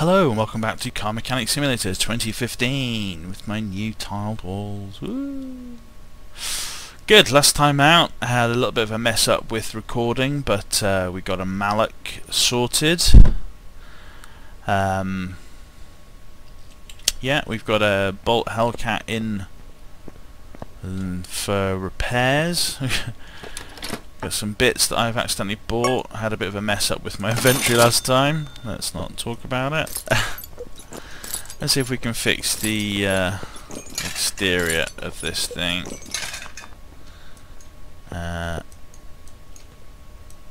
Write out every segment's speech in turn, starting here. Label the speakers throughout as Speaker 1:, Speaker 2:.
Speaker 1: Hello and welcome back to Car Mechanic Simulators 2015 with my new tiled walls. Woo. Good, last time out I had a little bit of a mess up with recording, but we got a malloc sorted. Yeah, we've got a Bolt Hellcat in for repairs. Got some bits that I've accidentally bought. I had a bit of a mess up with my inventory last time. Let's not talk about it. Let's see if we can fix the exterior of this thing.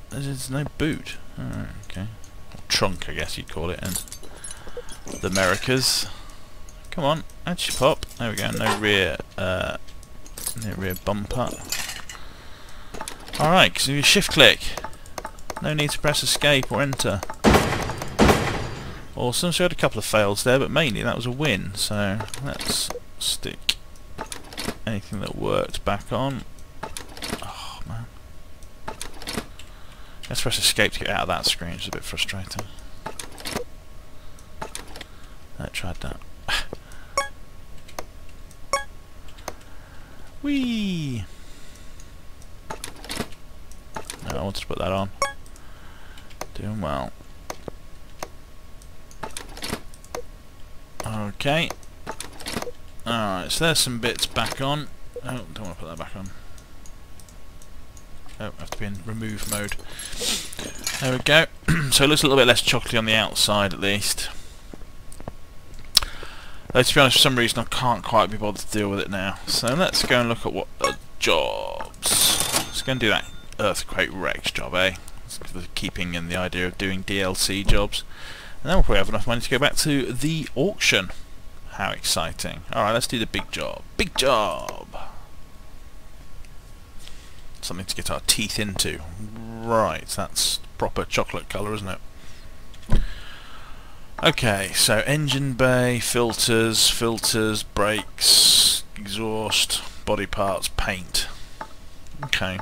Speaker 1: There's no boot. Oh, okay. Or trunk, I guess you'd call it, and the Americas. Come on, edge pop. There we go. No rear bumper. Alright, so you shift click. No need to press escape or enter. Awesome, so we had a couple of fails there, but mainly that was a win. So let's stick anything that worked back on. Oh man. Let's press escape to get out of that screen, it's a bit frustrating. I tried that. Whee! No, I wanted to put that on. Doing well. Okay. Alright, so there's some bits back on. Oh, don't want to put that back on. Oh, I have to be in remove mode. There we go. So it looks a little bit less chocolatey on the outside at least. Though to be honest, for some reason I can't quite be bothered to deal with it now. So let's go and look at what jobs. Let's go and do that Earthquake Rex job, eh? The keeping in the idea of doing DLC jobs. And then we'll probably have enough money to go back to the auction. How exciting. Alright, let's do the big job. Big job! Something to get our teeth into. Right, that's proper chocolate colour, isn't it? Okay, so engine bay, filters, brakes, exhaust, body parts, paint. Okay.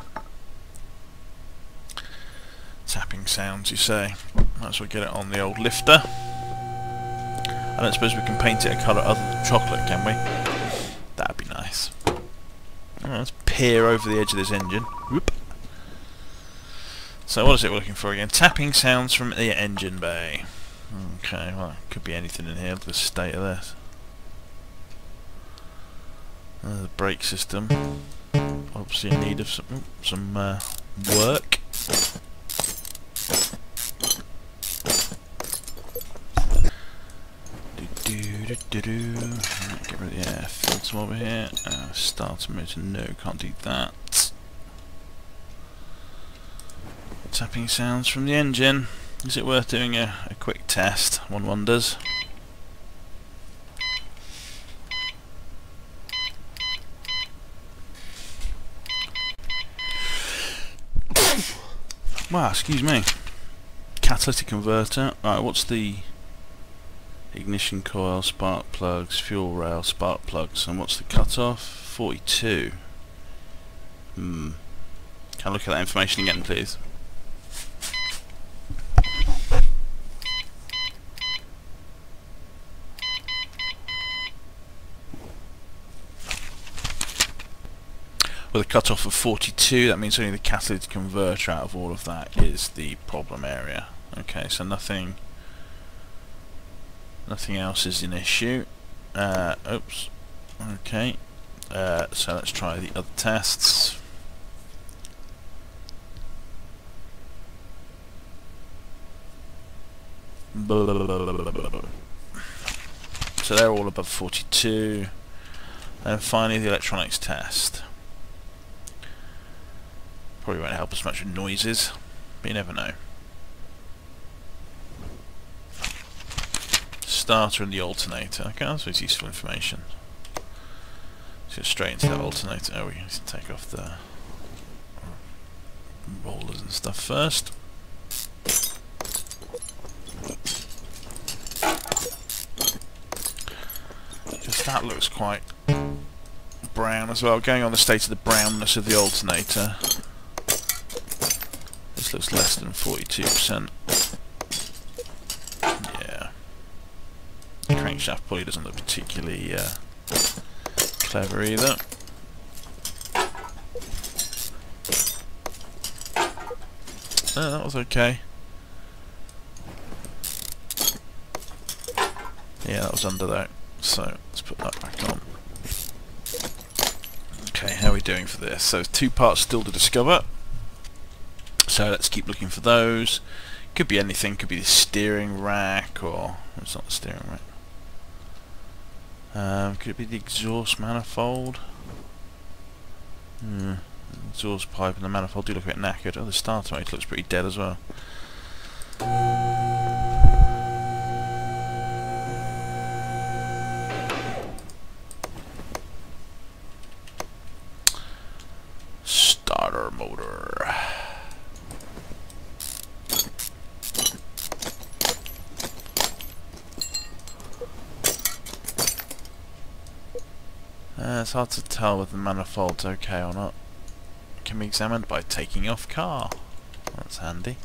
Speaker 1: Tapping sounds, you say. Might as well get it on the old lifter. I don't suppose we can paint it a colour other than chocolate, can we? That'd be nice. Right, let's peer over the edge of this engine. Whoop. So what is it we're looking for again? Tapping sounds from the engine bay. Okay, well, could be anything in here. Look at the state of this. The brake system. Obviously in need of some work. Right, get rid of the air filter over here. Starter motor, no, can't do that. Tapping sounds from the engine. Is it worth doing a quick test? One wonders. Wow, excuse me. Catalytic converter. Right, what's the ignition coil, spark plugs, fuel rail, spark plugs, and what's the cutoff? 42. Can I look at that information again, please? With a cutoff of 42, that means only the catalytic converter out of all of that is the problem area. Okay, so nothing else is an issue. Oops. Okay. So let's try the other tests. So they're all above 42. And finally the electronics test. Probably won't help us much with noises, but you never know. Starter and the alternator. Okay, that's very useful information. Let's go straight into that alternator. Oh, we need to take off the rollers and stuff first. Because that looks quite brown as well. Going on the state of the brownness of the alternator. This looks less than 42%. Yeah. crankshaft pulley doesn't look particularly clever either. Oh, that was okay. Yeah, that was under there. So let's put that back on. Okay, how are we doing for this? So 2 parts still to discover. So let's keep looking for those. Could be anything. Could be the steering rack, or it's not the steering rack. Could it be the exhaust manifold? Exhaust pipe and the manifold do look a bit knackered. Oh, the starter motor looks pretty dead as well. Starter motor. It's hard to tell whether the manifold's okay or not. It can be examined by taking off car. That's handy.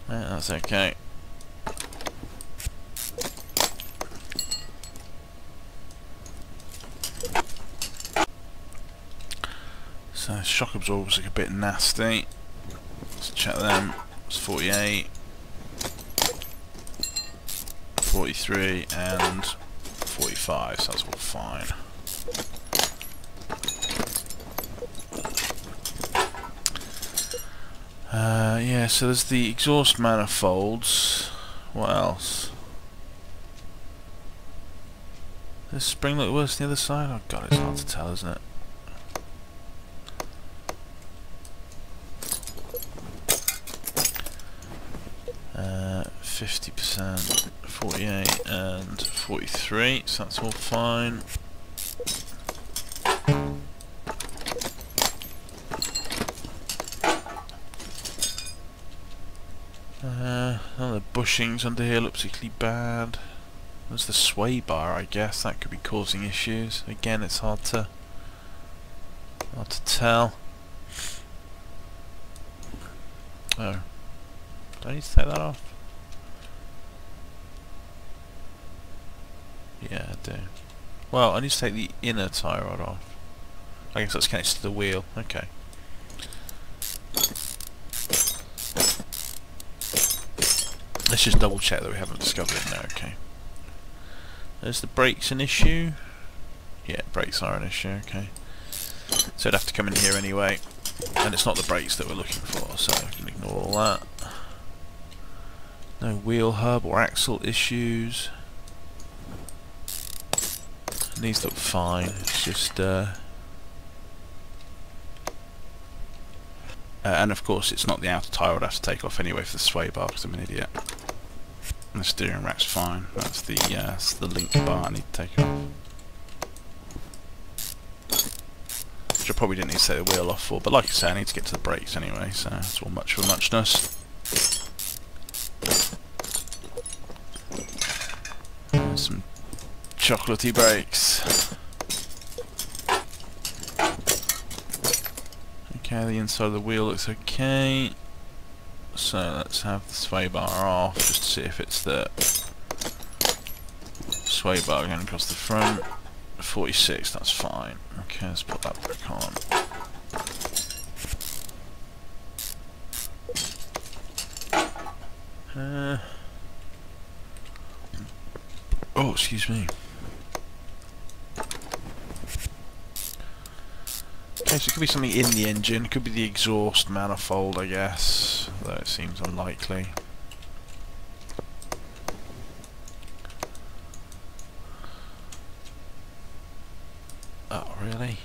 Speaker 1: That's okay. So shock absorbers look a bit nasty. Let's check them. It's 48, 43 and 45, so that's all fine. Yeah, so there's the exhaust manifolds. What else? Does spring look worse than the other side? Oh god, it's hard to tell, isn't it? Uh, 50%, 48 and 43, so that's all fine. None of the bushings under here look particularly bad. There's the sway bar, I guess. That could be causing issues. Again, it's hard to tell. Oh. Do I need to take that off? Yeah, I do. Well, I need to take the inner tie rod off. I guess that's connected to the wheel. Okay. Let's just double check that we haven't discovered it now. Okay. Is the brakes an issue? Yeah, brakes are an issue. Okay. So I'd have to come in here anyway, and it's not the brakes that we're looking for, so we can ignore all that. No wheel hub or axle issues. These look fine. It's just and of course it's not the outer tyre I'd have to take off anyway for the sway bar because I'm an idiot. And the steering rack's fine. That's the link bar I need to take off. Which I probably didn't need to take the wheel off for, but like I say, I need to get to the brakes anyway, so it's all much for muchness. And some chocolatey brakes. Okay, the inside of the wheel looks okay. So let's have the sway bar off just to see if it's the sway bar going across the front. 46, that's fine. Okay, let's put that back on. Oh, excuse me. Okay, so it could be something in the engine. It could be the exhaust manifold, I guess, though it seems unlikely. Oh, really?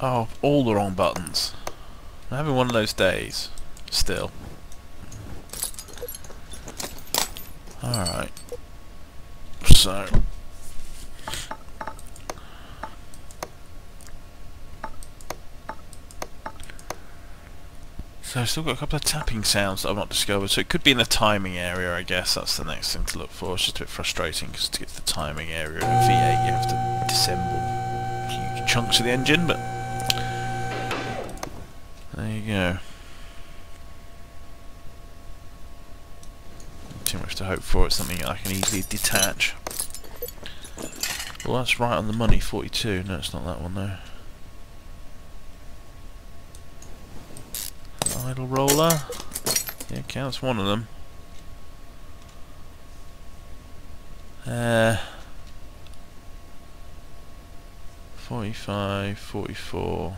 Speaker 1: Oh, all the wrong buttons. I'm having one of those days. Still. Alright. So. So I've still got a couple of tapping sounds that I've not discovered, so it could be in the timing area, I guess. That's the next thing to look for. It's just a bit frustrating, because to get to the timing area in a V8 you have to disassemble huge chunks of the engine, but there you go. Not too much to hope for, it's something I can easily detach. Well, that's right on the money, 42. No, it's not that one though. Idle roller. Yeah, counts one of them. 45, 44.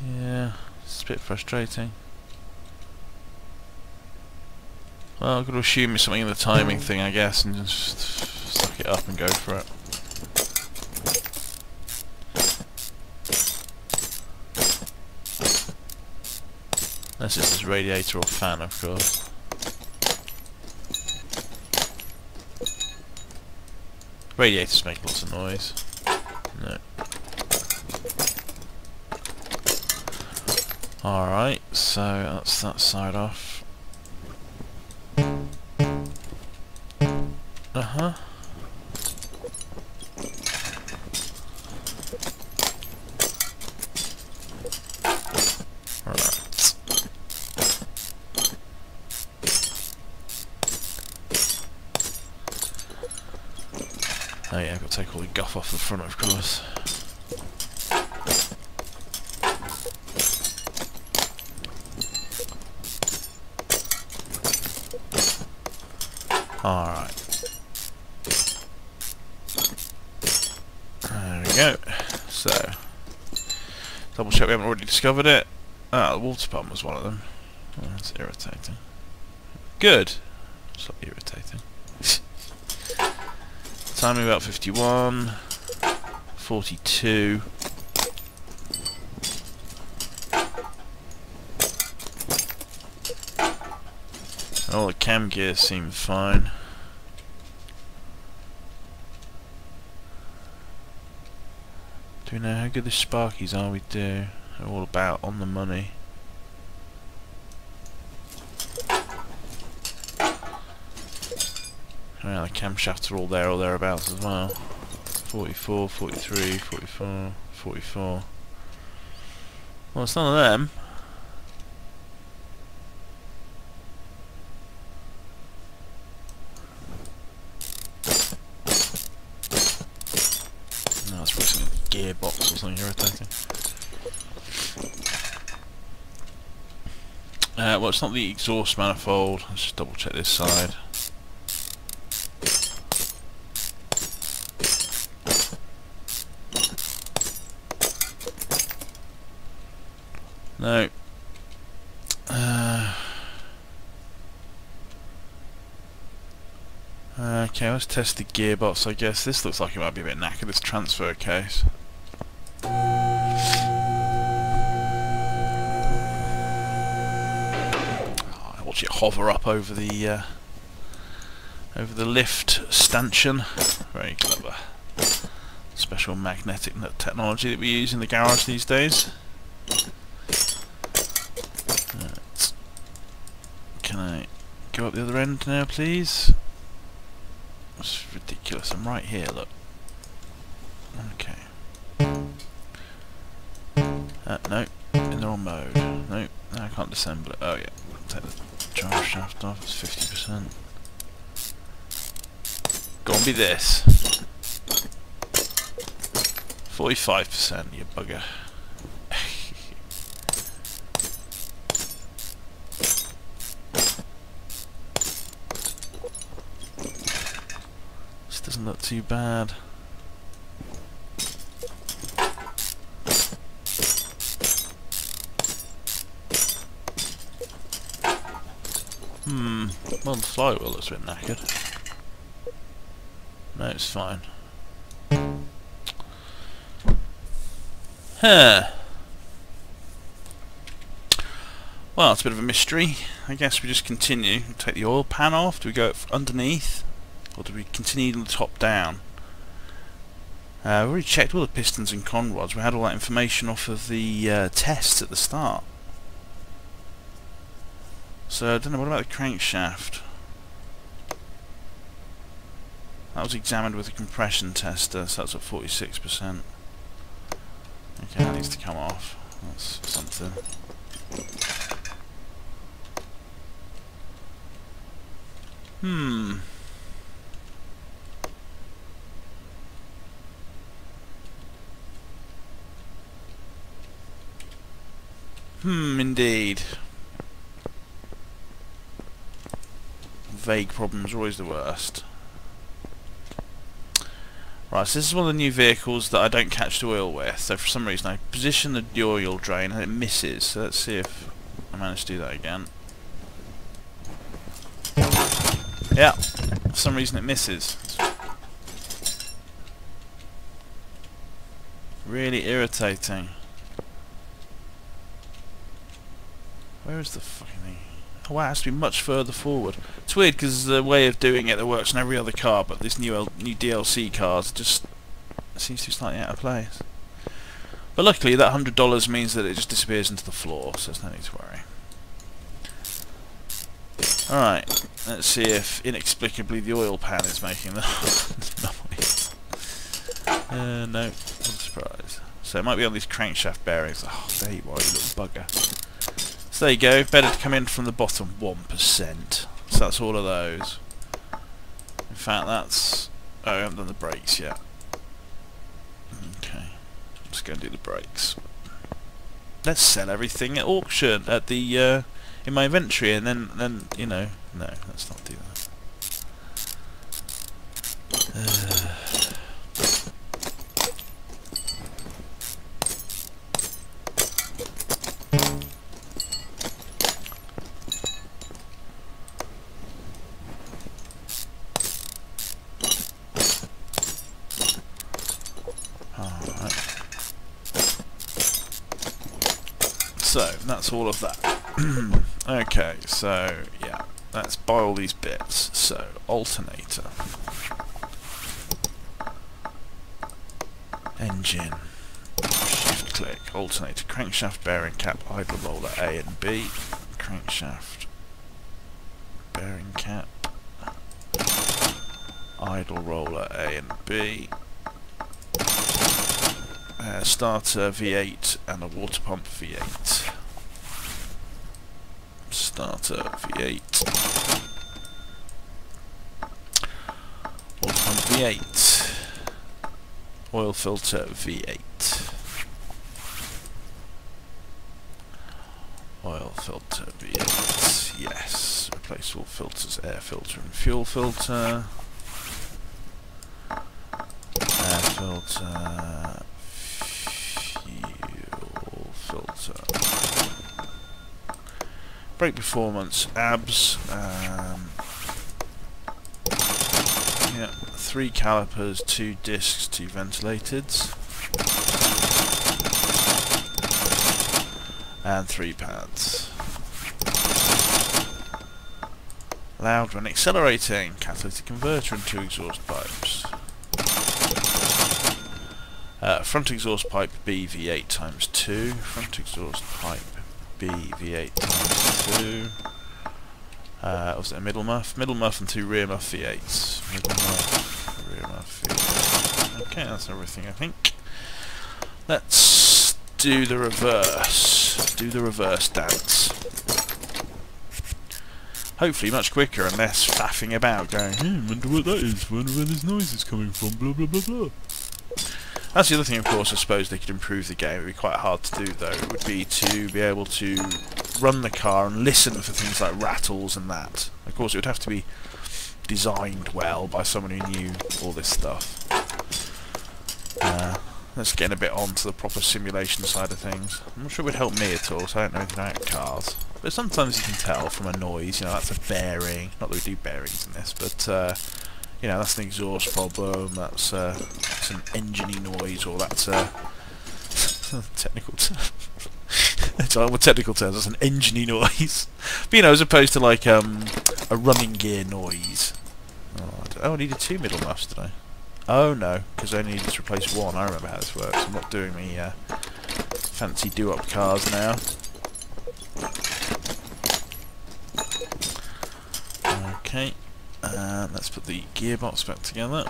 Speaker 1: Yeah, it's a bit frustrating. Well, I've got to assume it's something in the timing thing, I guess, and just suck it up and go for it. Unless it's this radiator or fan, of course. Radiators make lots of noise. No. Alright, so that's that side off. Uh-huh. Right. Oh yeah, I've got to take all the guff off the front, of course. Alright. There we go. So, double check we haven't already discovered it. Ah, the water pump was one of them. Oh, that's irritating. Good. It's not irritating. Timing about 51. 42. All the cam gears seem fine. Do we know how good the sparkies are? We do. They're all about on the money. Yeah, the camshafts are all there or thereabouts as well. 44, 43, 44, 44. Well, it's none of them. No, it's probably something gearbox or something irritating. Well, it's not the exhaust manifold. Let's just double check this side. No. Okay, let's test the gearbox, I guess. This looks like it might be a bit knackered, this transfer case. Oh, watch it hover up over the lift stanchion. Very clever. Special magnetic technology that we use in the garage these days. Right. Can I go up the other end now, please? That's ridiculous. I'm right here, look. Okay. No, in the wrong mode. No, I can't disassemble it. Oh yeah, take the drive shaft off. It's 50%. Go and be this. 45%, you bugger. This doesn't look too bad. Well, the flywheel looks a bit knackered. No, it's fine. Huh. Well, it's a bit of a mystery. I guess we just continue. Take the oil pan off. Do we go underneath? Or do we continue on the top down? We've already checked all the pistons and con rods. We had all that information off of the tests at the start. So, I don't know, what about the crankshaft? That was examined with a compression tester, so that's at 46%. Okay, that needs to come off. That's something. Indeed. Vague problems are always the worst. Right, so this is one of the new vehicles that I don't catch the oil with, so for some reason I position the oil drain and it misses, so let's see if I manage to do that again. Yeah, for some reason it misses. Really irritating. Where is the fucking thing? Oh wow, it has to be much further forward. It's weird because the way of doing it that works on every other car, but this new DLC cars just seems to be slightly out of place. But luckily that $100 means that it just disappears into the floor, so there's no need to worry. Alright, let's see if inexplicably the oil pan is making the noise. No, what a surprise. So it might be on these crankshaft bearings. Oh, there you are, you little bugger. So there you go, better to come in from the bottom 1%. So that's all of those. In fact, that's... oh, I haven't done the brakes yet. Okay, I'm just going to do the brakes. Let's sell everything at auction, at the, in my inventory, and then, you know... no, let's not do that. So, that's all of that. Okay, so, yeah, let's buy all these bits. So, alternator. Engine. Shift click. Alternator. Crankshaft, bearing cap, idle roller A and B. Crankshaft. Bearing cap. Idle roller A and B. Starter V8 and a water pump V8. Starter V8. Water pump V8. Oil filter V8. Oil filter V8. Yes. Replace all filters, air filter and fuel filter. Air filter. Filter. Brake performance, abs, yeah, 3 calipers, 2 discs, 2 ventilators, and 3 pads. Loud when accelerating, catalytic converter and 2 exhaust pipes. Front exhaust pipe B V8 times 2. Front exhaust pipe B V8 times 2. Was it a middle muff? Middle muff and 2 rear muff V8s. Middle muff, rear muff V8. Okay, that's everything I think. Let's do the reverse. Do the reverse dance. Hopefully much quicker and less faffing about going, wonder what that is, wonder where this noise is coming from, blah blah blah blah. That's the other thing, of course, I suppose they could improve the game. It would be quite hard to do, though. It would be to be able to run the car and listen for things like rattles and that. Of course, it would have to be designed well by someone who knew all this stuff. Let's get a bit onto the proper simulation side of things. I'm not sure it would help me at all, so I don't know anything about cars. But sometimes you can tell from a noise, you know, that's a bearing. Not that we do bearings in this, but... you know, that's an exhaust problem, that's an engine-y noise, or that's a technical term. It's like more technical terms, that's an engine noise. But you know, as opposed to like a running gear noise. Oh, I needed 2 middle muffs today. Oh no, because I only needed to replace 1. I remember how this works. I'm not doing me fancy do-up cars now. Okay, let's put the gearbox back together.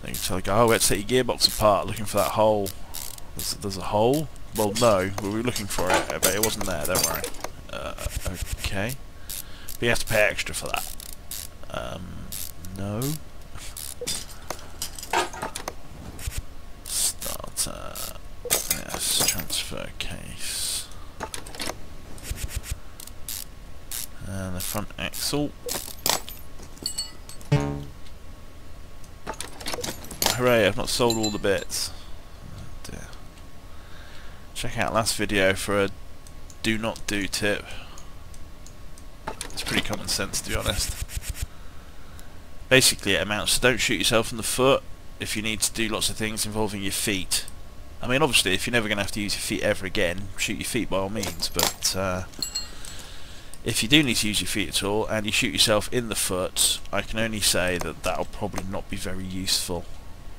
Speaker 1: You can tell the guy, oh, let's take your gearbox apart, looking for that hole. There's a hole? Well, no, we were looking for it, but it wasn't there, don't worry. Okay. But you have to pay extra for that. No. Starter. Yes, transfer case. And the front axle. Hooray, I've not sold all the bits. Oh dear. Check out last video for a do not do tip. It's pretty common sense, to be honest. Basically it amounts to don't shoot yourself in the foot if you need to do lots of things involving your feet. I mean, obviously if you're never going to have to use your feet ever again, shoot your feet by all means, but if you do need to use your feet at all and you shoot yourself in the foot, I can only say that that'll probably not be very useful.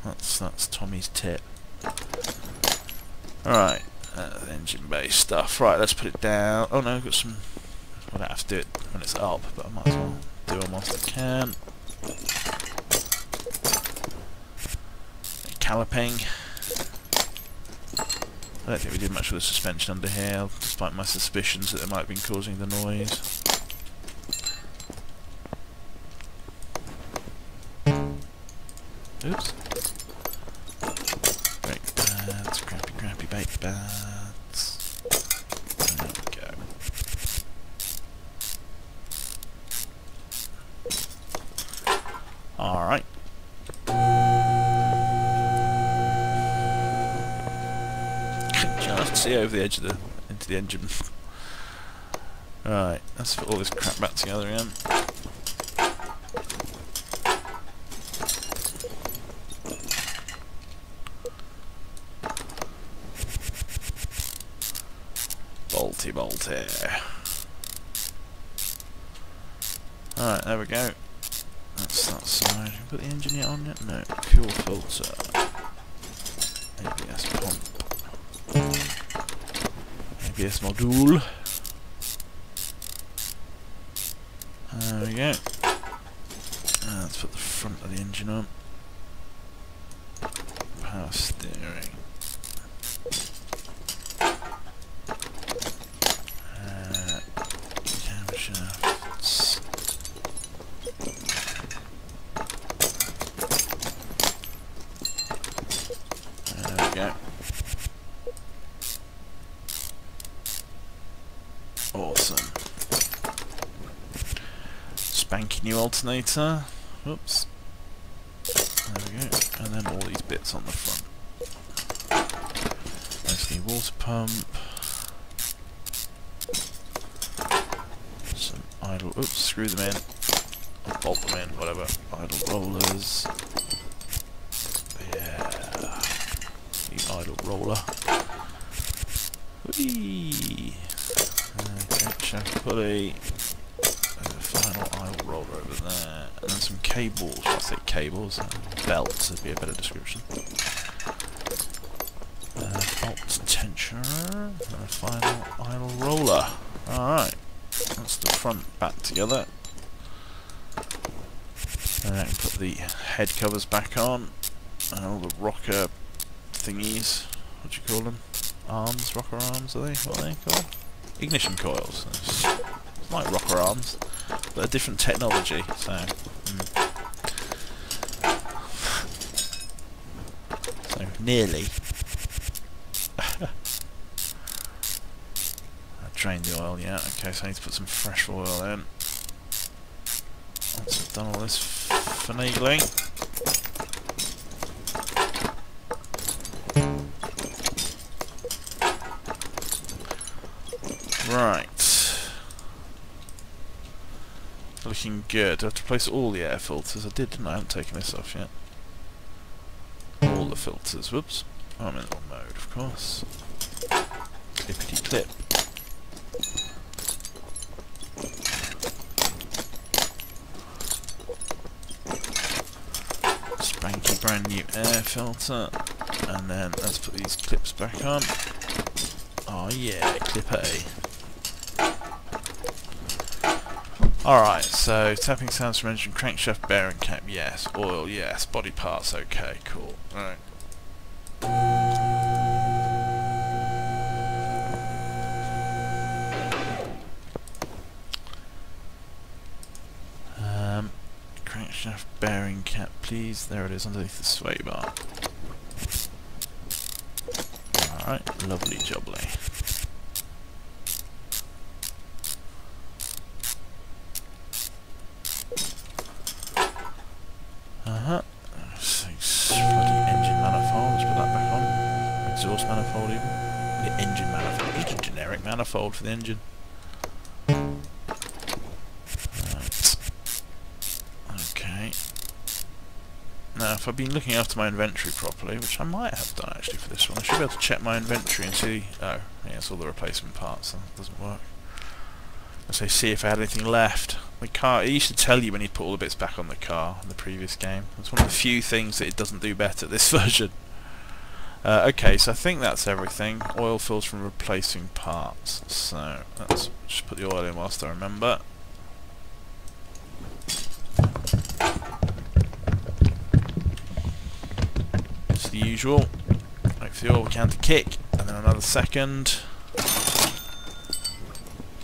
Speaker 1: That's Tommy's tip. Alright, engine bay stuff. Right, let's put it down. Oh no, I've got some... I don't have to do it when it's up, but I might as well do it whilst I can. Calliping. I don't think we did much with the suspension under here, despite my suspicions that it might have been causing the noise. Oops. Brake pads, crappy brake pads. There we go. Alright. Just see over the edge of into the engine. Right, let's put all this crap back together again. Bolty. Alright, there we go. That's that side. Put the engine yet on yet? No. Fuel filter. ABS pump. ABS module. There we go. Let's put the front of the engine on. Power steering. Camshafts. There we go. Awesome. Spanky new alternator. Whoops. There we go. And then all these bits on the front. There's the water pump. Some idle. Oops, screw them in. Or bolt them in, whatever. Idle rollers. Yeah. The idle roller. Whee! Okay, shaft pulley. Final idle roller over there, and then some cables. I say cables, belts would be a better description. Bolt tensioner, and a final idle roller. Alright, that's the front back together. And I can put the head covers back on, and all the rocker thingies. What do you call them? Arms? Rocker arms, are they? What are they called? Ignition coils. It's like rocker arms, but a different technology, so... So, nearly. I drained the oil, yeah, okay, so I need to put some fresh oil in. Once I've done all this finagling. Right. Looking good. Do I have to replace all the air filters? I did, didn't I? I haven't taken this off yet. All the filters. Whoops. Oh, I'm in the wrong mode, of course. Clippity clip. Spanky brand new air filter. And then let's put these clips back on. Oh yeah, clip A. Alright, so tapping sounds from engine, crankshaft, bearing cap, yes. Oil, yes. Body parts, okay, cool. Alright. Crankshaft, bearing cap, please. There it is, underneath the sway bar. Alright, lovely jubbly. Bloody engine manifold, let's put that back on. Exhaust manifold even. The engine manifold, just a generic manifold for the engine. Right. Okay. Now if I've been looking after my inventory properly, which I might have done actually for this one, I should be able to check my inventory and see... Oh, yeah, it's all the replacement parts, so it doesn't work. Let's say see if I had anything left. The car, it used to tell you when you put all the bits back on the car in the previous game. It's one of the few things that it doesn't do better, this version. Okay, so I think that's everything. Oil fills from replacing parts. So, let's just put the oil in whilst I remember. It's the usual. Wait for the oil can to kick, and then another second.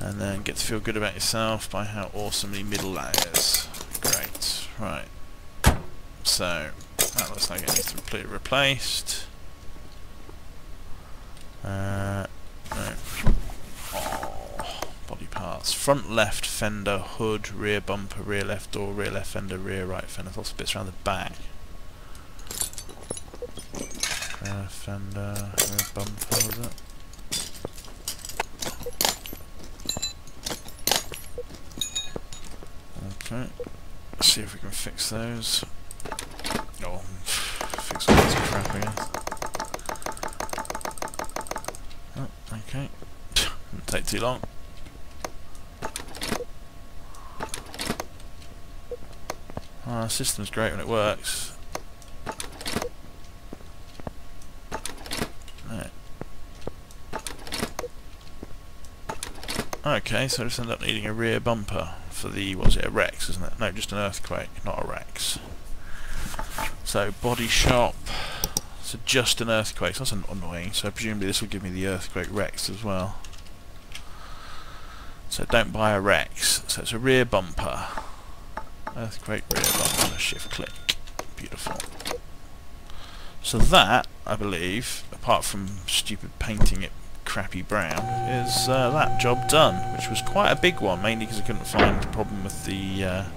Speaker 1: And then get to feel good about yourself by how awesomely middle that is. Great. Right. So, that looks like it needs to be completely replaced. No. Oh, body parts. Front left fender, hood, rear bumper, rear left door, rear left fender, rear right fender. Lots of bits around the back. Rear fender, rear bumper, was it? Okay, let's see if we can fix those. Oh, fix all this crap again. Oh, okay. Didn't take too long. Oh, the system's great when it works. Right. Okay, so I just end up needing a rear bumper for the, what was it, a Rex, isn't it? No, just an Earthquake, not a Rex. So, body shop, so just an Earthquake, so that's annoying, so presumably this will give me the Earthquake Rex as well. So don't buy a Rex, so it's a rear bumper. Earthquake rear bumper, shift click, beautiful. So that, I believe, apart from stupid painting it crappy brown, is that job done, which was quite a big one, mainly because I couldn't find the problem with the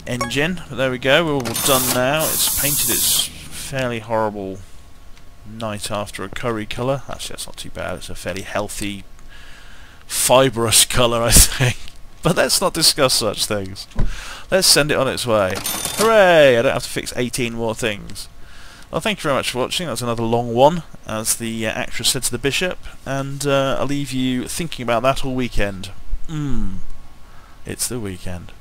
Speaker 1: engine. But there we go, we're all done now. It's painted its fairly horrible night after a curry colour. Actually, that's not too bad. It's a fairly healthy, fibrous colour, I think. But let's not discuss such things. Let's send it on its way. Hooray! I don't have to fix 18 more things. Well, thank you very much for watching. That's another long one, as the actress said to the bishop, and I'll leave you thinking about that all weekend. It's the weekend.